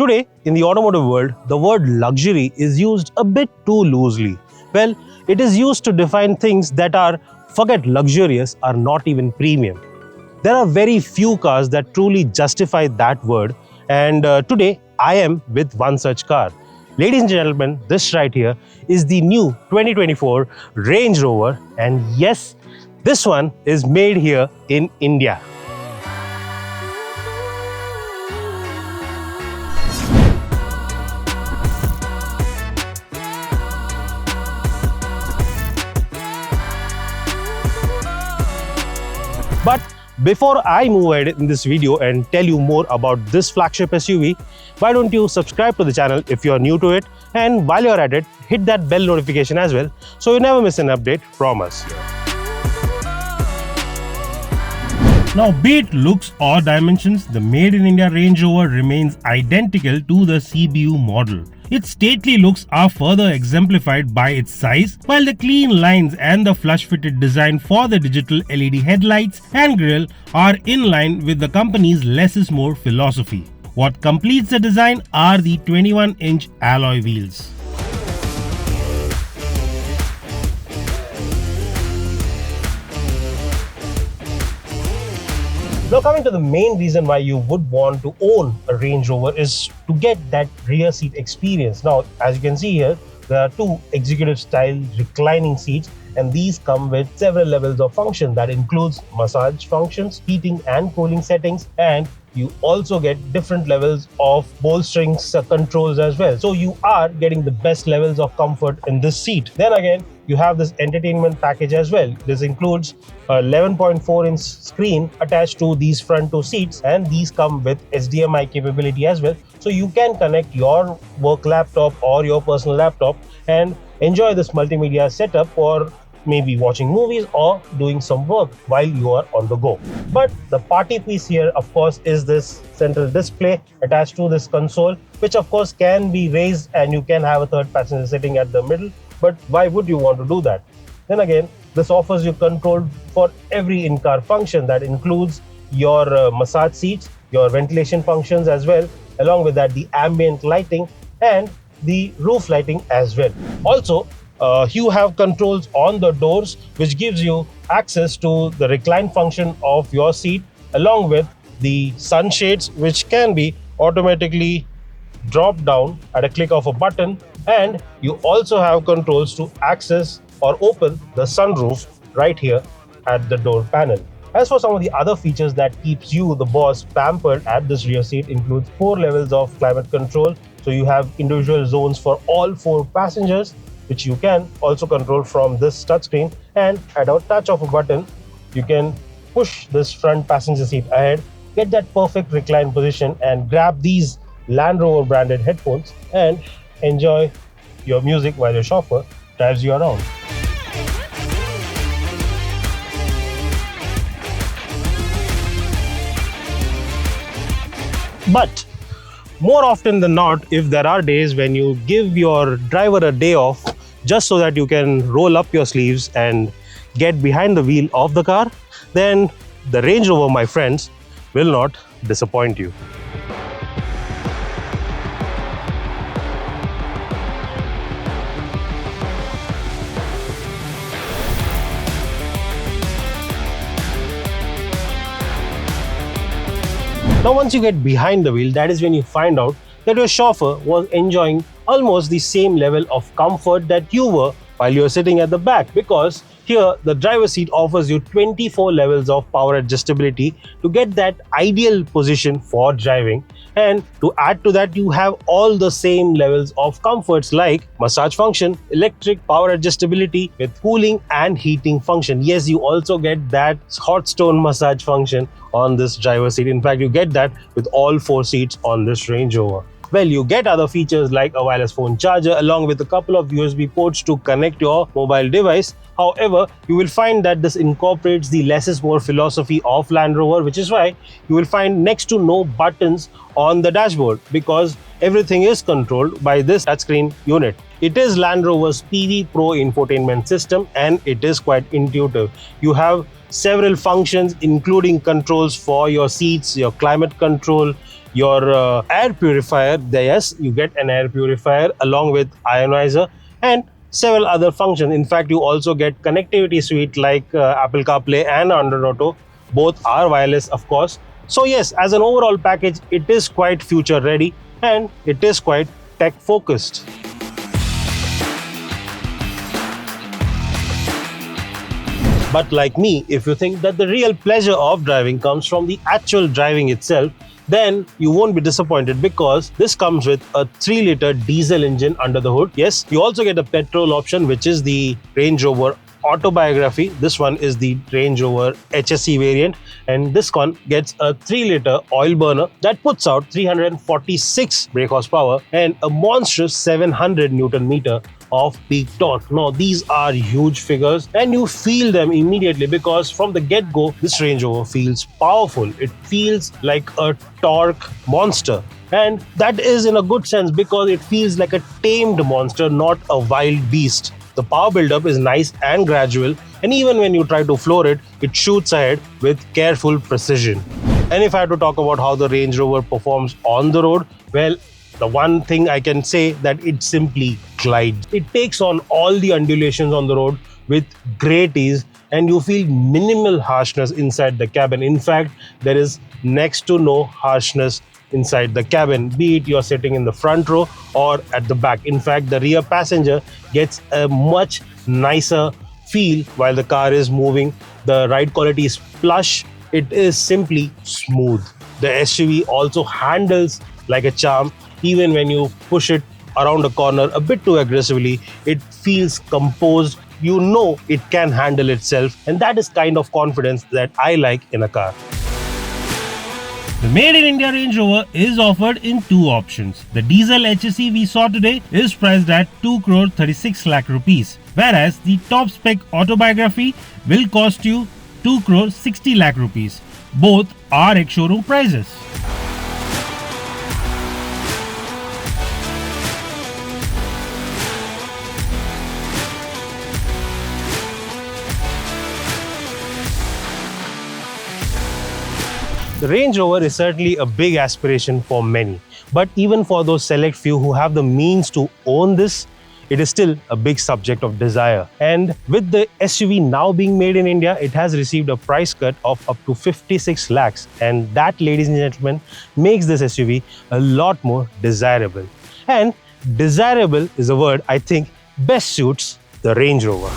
Today, in the automotive world, the word luxury is used a bit too loosely. Well, it is used to define things that are, forget luxurious, are not even premium. There are very few cars that truly justify that word, and today I am with one such car. Ladies and gentlemen, this right here is the new 2024 Range Rover, and yes, this one is made here in India. But before I move ahead in this video and tell you more about this flagship SUV, why don't you subscribe to the channel if you're new to it, and while you're at it, hit that bell notification as well so you never miss an update from us. Now, be it looks or dimensions, the Made in India Range Rover remains identical to the CBU model. Its stately looks are further exemplified by its size, while the clean lines and the flush-fitted design for the digital LED headlights and grille are in line with the company's less is more philosophy. What completes the design are the 21-inch alloy wheels. Now, coming to the main reason why you would want to own a Range Rover is to get that rear seat experience. Now, as you can see here, there are two executive style reclining seats, and these come with several levels of function that includes massage functions, heating and cooling settings, and you also get different levels of bolstering controls as well. So you are getting the best levels of comfort in this seat. Then again, you have this entertainment package as well. This includes a 11.4-inch screen attached to these front two seats, and these come with HDMI capability as well. So you can connect your work laptop or your personal laptop and enjoy this multimedia setup for maybe watching movies or doing some work while you are on the go. But the party piece here, of course, is this central display attached to this console, which of course can be raised and you can have a third passenger sitting at the middle. But why would you want to do that? Then again, this offers you control for every in-car function that includes your massage seats, your ventilation functions as well, along with that the ambient lighting and the roof lighting as well. Also, you have controls on the doors, which gives you access to the recline function of your seat, along with the sunshades, which can be automatically dropped down at a click of a button, and you also have controls to access or open the sunroof right here at the door panel. As for some of the other features that keeps you, the boss, pampered at this rear seat includes 4 levels of climate control. So you have individual zones for all 4 passengers, which you can also control from this touchscreen, and at a touch of a button you can push this front passenger seat ahead, get that perfect recline position, and grab these Land Rover branded headphones and enjoy your music while your chauffeur drives you around. But more often than not, if there are days when you give your driver a day off just so that you can roll up your sleeves and get behind the wheel of the car, then the Range Rover, my friends, will not disappoint you. Now, once you get behind the wheel, that is when you find out that your chauffeur was enjoying almost the same level of comfort that you were while you're sitting at the back, because here the driver's seat offers you 24 levels of power adjustability to get that ideal position for driving. And to add to that, you have all the same levels of comforts like massage function, electric power adjustability with cooling and heating function. Yes, you also get that hot stone massage function on this driver's seat. In fact, you get that with all 4 seats on this Range Rover. Well, you get other features like a wireless phone charger along with a couple of USB ports to connect your mobile device. However, you will find that this incorporates the less is more philosophy of Land Rover, which is why you will find next to no buttons on the dashboard, because everything is controlled by this touchscreen unit. It is Land Rover's PV Pro infotainment system, and it is quite intuitive. You have several functions, including controls for your seats, your climate control, your air purifier. Yes, you get an air purifier along with ionizer and several other functions. In fact, you also get connectivity suite like Apple CarPlay and Android Auto. Both are wireless, of course. So yes, as an overall package, it is quite future ready and it is quite tech focused. But like me, if you think that the real pleasure of driving comes from the actual driving itself, then you won't be disappointed, because this comes with a 3-liter diesel engine under the hood. Yes, you also get a petrol option, which is the Range Rover Autobiography. This one is the Range Rover HSE variant, and this one gets a 3-liter oil burner that puts out 346 brake horsepower and a monstrous 700 Newton meter of peak torque. Now, these are huge figures and you feel them immediately, because from the get-go, this Range Rover feels powerful. It feels like a torque monster. And that is in a good sense, because it feels like a tamed monster, not a wild beast. The power buildup is nice and gradual, and even when you try to floor it, it shoots ahead with careful precision. And if I had to talk about how the Range Rover performs on the road, well, the one thing I can say that it simply glides. It takes on all the undulations on the road with great ease, and you feel minimal harshness inside the cabin. In fact, there is next to no harshness inside the cabin, be it you're sitting in the front row or at the back. In fact, the rear passenger gets a much nicer feel while the car is moving. The ride quality is plush. It is simply smooth. The SUV also handles like a charm. Even when you push it around a corner a bit too aggressively, it feels composed. You know it can handle itself, and that is kind of confidence that I like in a car. The Made in India Range Rover is offered in two options. The diesel HSE we saw today is priced at 2 crore 36 lakh rupees, whereas the top spec Autobiography will cost you 2 crore 60 lakh rupees. Both are ex-showroom prices. The Range Rover is certainly a big aspiration for many, but even for those select few who have the means to own this, it is still a big subject of desire. And with the SUV now being made in India, it has received a price cut of up to 56 lakhs. And that, ladies and gentlemen, makes this SUV a lot more desirable. And desirable is a word I think best suits the Range Rover.